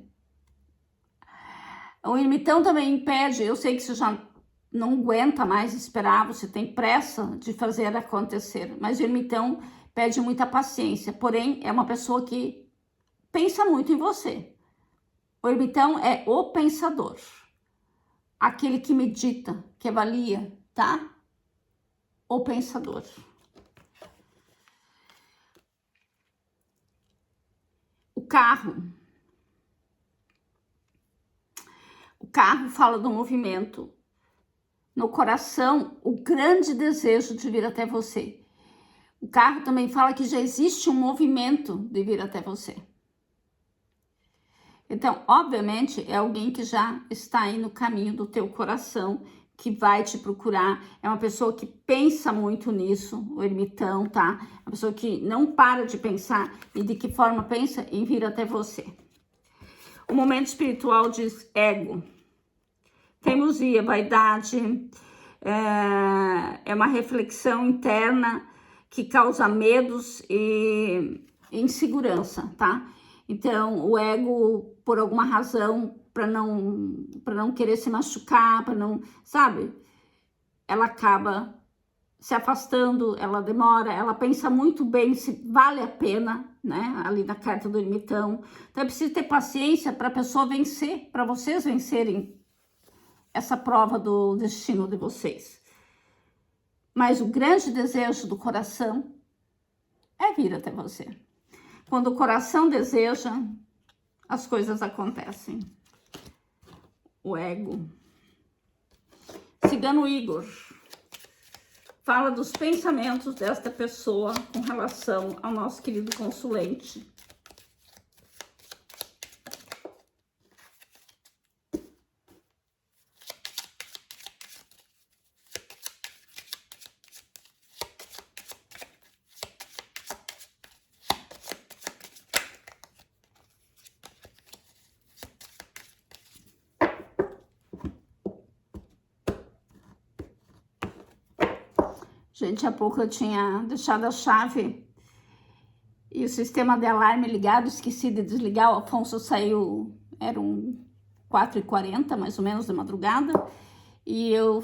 O ermitão também impede, eu sei que você já não aguenta mais esperar, você tem pressa de fazer acontecer, mas o ermitão pede muita paciência, porém é uma pessoa que pensa muito em você. O ermitão é o pensador. Aquele que medita, que avalia, tá? O pensador. O carro. O carro fala do movimento. No coração, o grande desejo de vir até você. O carro também fala que já existe um movimento de vir até você. Então, obviamente, é alguém que já está aí no caminho do teu coração, que vai te procurar. É uma pessoa que pensa muito nisso, o ermitão, tá? Uma pessoa que não para de pensar. E de que forma pensa? Em vir até você. O momento espiritual diz ego. Teimosia, vaidade. É uma reflexão interna que causa medos e insegurança, tá? Então, o ego, por alguma razão, para não querer se machucar, para não, sabe? Ela acaba se afastando, ela demora, ela pensa muito bem se vale a pena, né? Ali na carta do ermitão. Então, é preciso ter paciência para a pessoa vencer, para vocês vencerem essa prova do destino de vocês. Mas o grande desejo do coração é vir até você. Quando o coração deseja, as coisas acontecem. O ego. Cigano Igor fala dos pensamentos desta pessoa com relação ao nosso querido consulente. Gente, há pouco eu tinha deixado a chave e o sistema de alarme ligado, esqueci de desligar. O Afonso saiu, eram 4h40, mais ou menos, de madrugada, e eu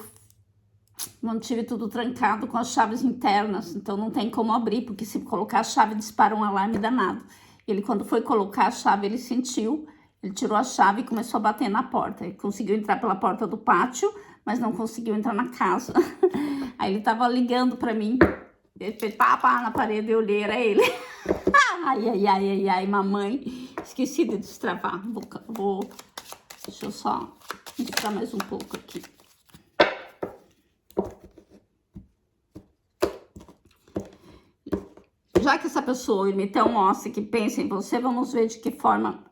mantive tudo trancado com as chaves internas, então não tem como abrir, porque se colocar a chave dispara um alarme danado. Ele, quando foi colocar a chave, ele sentiu Ele tirou a chave e começou a bater na porta. Ele conseguiu entrar pela porta do pátio, mas não conseguiu entrar na casa. Aí ele tava ligando pra mim. Ele fez pá na parede, eu olhei, era ele. Ai, mamãe. Esqueci de destravar. Deixa eu só mostrar mais um pouco aqui. Já que essa pessoa imita um mostra que pensa em você, vamos ver de que forma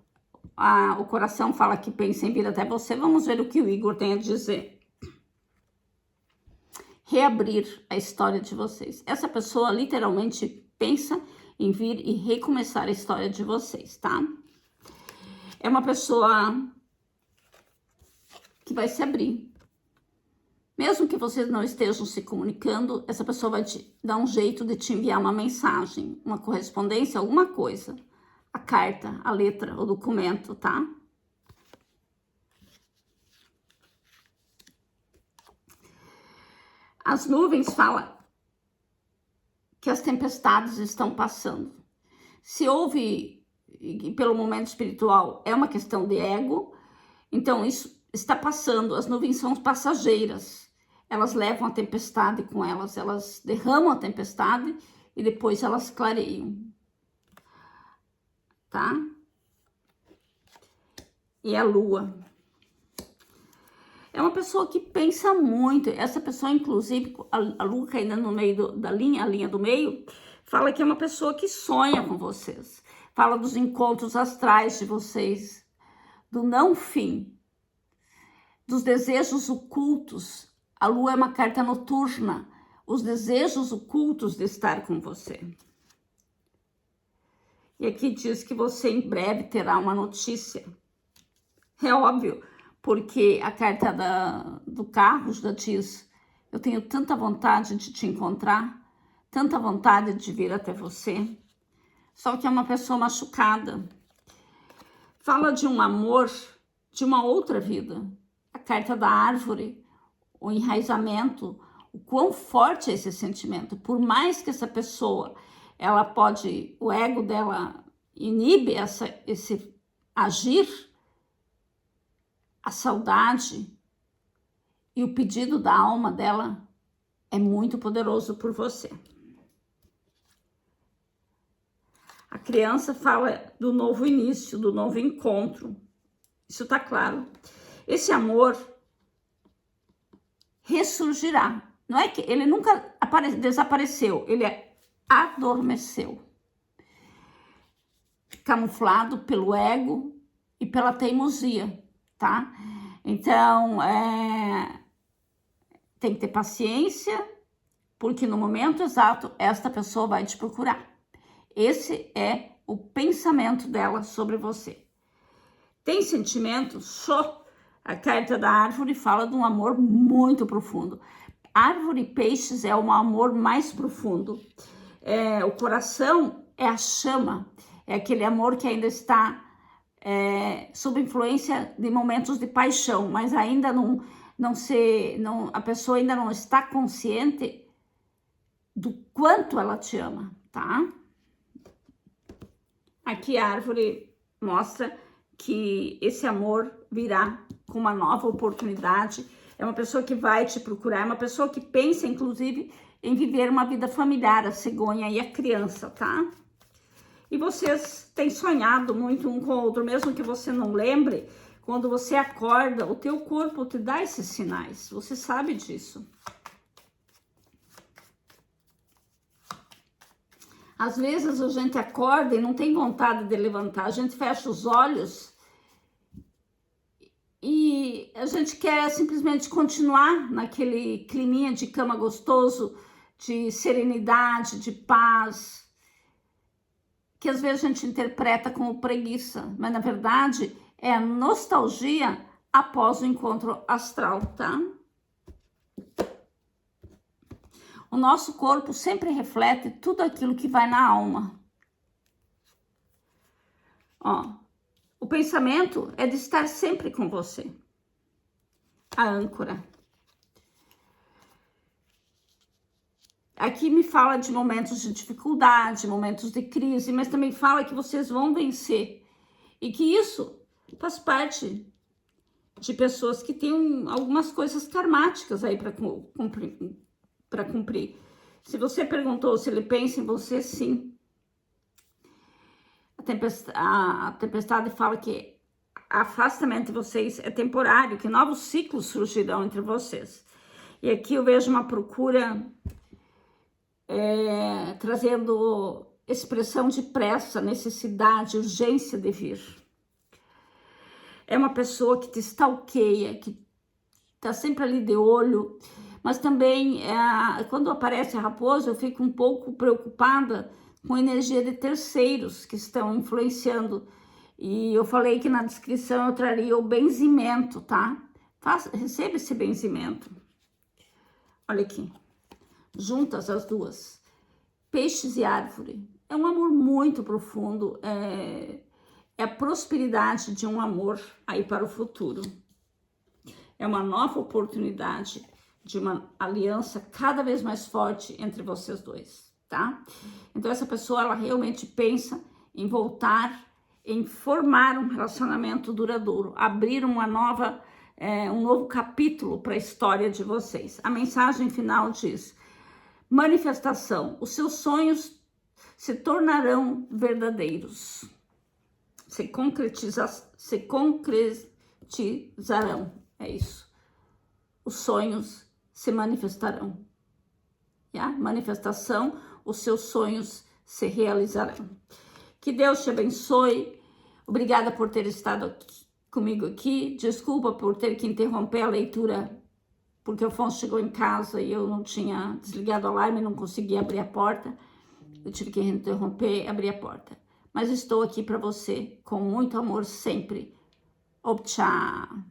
o coração fala que pensa em vir até você. Vamos ver o que o Igor tem a dizer. Reabrir a história de vocês. Essa pessoa literalmente pensa em vir e recomeçar a história de vocês, tá? É uma pessoa que vai se abrir. Mesmo que vocês não estejam se comunicando, essa pessoa vai te dar um jeito de te enviar uma mensagem, uma correspondência, alguma coisa. A carta, a letra, o documento, tá? As nuvens falam que as tempestades estão passando. Se houve, pelo momento espiritual, é uma questão de ego, então isso está passando. As nuvens são passageiras. Elas levam a tempestade com elas, elas derramam a tempestade e depois elas clareiam, tá? E a lua é uma pessoa que pensa muito. Essa pessoa, inclusive, a lua caindo no meio da linha, a linha do meio, fala que é uma pessoa que sonha com vocês. Fala dos encontros astrais de vocês, do não fim, dos desejos ocultos. A lua é uma carta noturna, os desejos ocultos de estar com você. E aqui diz que você em breve terá uma notícia. É óbvio, porque a carta do carro já diz: eu tenho tanta vontade de te encontrar, tanta vontade de vir até você. Só que é uma pessoa machucada. Fala de um amor de uma outra vida. A carta da árvore, o enraizamento, o quão forte é esse sentimento. Por mais que essa pessoa, o ego dela inibe esse agir, a saudade e o pedido da alma dela é muito poderoso por você. A criança fala do novo início, do novo encontro. Isso tá claro. Esse amor ressurgirá. Não é que ele nunca desapareceu, ele adormeceu. Camuflado pelo ego e pela teimosia, tá? Então, tem que ter paciência, porque no momento exato, esta pessoa vai te procurar. Esse é o pensamento dela sobre você. Tem sentimento? Show! A carta da árvore fala de um amor muito profundo. Árvore e peixes é um amor mais profundo. O coração é a chama, é aquele amor que ainda está sob influência de momentos de paixão, mas ainda a pessoa ainda não está consciente do quanto ela te ama, tá? Aqui a árvore mostra que esse amor virá com uma nova oportunidade. É uma pessoa que vai te procurar, é uma pessoa que pensa, inclusive, em viver uma vida familiar, a cegonha e a criança, tá? E vocês têm sonhado muito um com o outro, mesmo que você não lembre, quando você acorda, o teu corpo te dá esses sinais, você sabe disso. Às vezes a gente acorda e não tem vontade de levantar, a gente fecha os olhos e a gente quer simplesmente continuar naquele climinha de cama gostoso, de serenidade, de paz, que às vezes a gente interpreta como preguiça, mas na verdade é a nostalgia após o encontro astral, tá? O nosso corpo sempre reflete tudo aquilo que vai na alma. Ó, o pensamento é de estar sempre com você. A âncora. Aqui me fala de momentos de dificuldade, momentos de crise, mas também fala que vocês vão vencer. E que isso faz parte de pessoas que têm algumas coisas karmáticas aí para cumprir. Se você perguntou se ele pensa em você, sim. A tempestade fala que afastamento de vocês é temporário, que novos ciclos surgirão entre vocês. E aqui eu vejo uma procura trazendo expressão de pressa, necessidade, urgência de vir. É uma pessoa que te stalkeia, que tá sempre ali de olho, mas também quando aparece a raposa eu fico um pouco preocupada com a energia de terceiros que estão influenciando. E eu falei que na descrição eu traria o benzimento, tá? Receba esse benzimento. Olha aqui, juntas as duas, peixes e árvore. É um amor muito profundo, é a prosperidade de um amor aí para o futuro. É uma nova oportunidade de uma aliança cada vez mais forte entre vocês dois, tá? Então essa pessoa, ela realmente pensa em voltar, em formar um relacionamento duradouro, abrir um novo capítulo para a história de vocês. A mensagem final diz: manifestação, os seus sonhos se tornarão verdadeiros, se concretizarão, é isso. Os sonhos se manifestarão. Manifestação, os seus sonhos se realizarão. Que Deus te abençoe. Obrigada por ter estado comigo aqui. Desculpa por ter que interromper a leitura, porque o Afonso chegou em casa e eu não tinha desligado o alarme, não conseguia abrir a porta. Eu tive que interromper e abrir a porta. Mas estou aqui para você com muito amor sempre. Tchau.